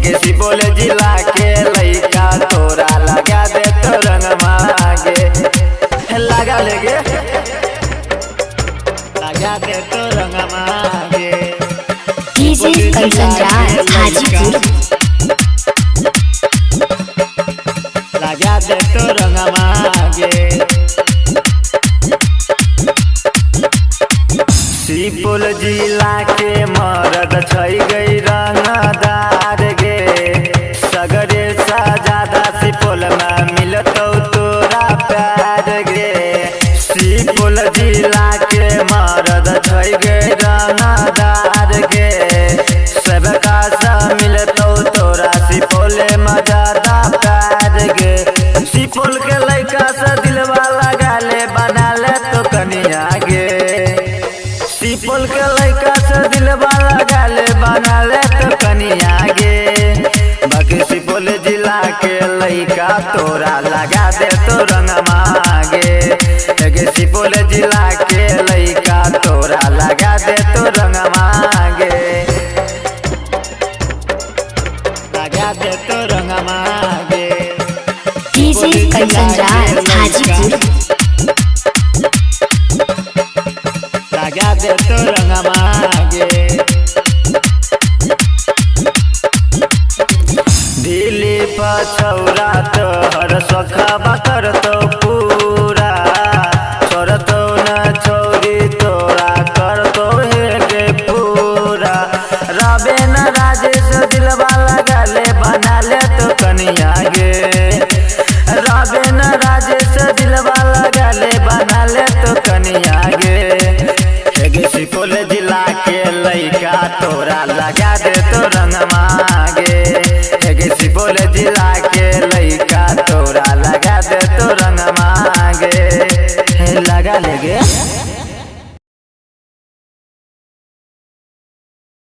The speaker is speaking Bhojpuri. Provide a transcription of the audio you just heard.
बगे सुपौल जिला के लइका तोरा लगा दे तो रंग मागे लगा लेगे लगा दे तो रंग मागे डीजे कंचन राज हाजीपुर लगा दे तो रंग मागे सुपौल जिला के मरद छै गई रंगदार गे सगरे सा ज्यादा सुपौल में मिलतौ तोरा प्यार गे सुपौल जिला के मरद छै गई रंगदार गे सबका सा मिलतौ तोरा सुपौल में ज्यादा प्यार गे सुपौल के लइका से दिलवा लगा ले बना ले तो कनिया गे सुपौल के लइका से दिलवा लगा ले बना ले तो कनिया गे बाकी सुपौल जिला के लइका तोरा लगा दे तो रंग मागे गे सुपौल जिला के लइका तोरा लगा दे तो रंग मागे लगा दे तो रंग मागे डीजे कंचन राज हाजीपुर लगा दे तो रंग मागे दिल्ली पछौरा तोहर सखबा करतो पूरा छोड़तो न छोरी तोरा करतो हे पूरा रबे न राजेश दिलवा लगा ले बना ले तो कनिया गे रबे न राजेश दिलवा लगा ले बना ले तो कनिया गे सुपौल जिला के लइका तोरा लगा दे तो रंग मागे सुपौल जिला के लइका तोरा लगा दे तो रंग मागे लगा लेगे।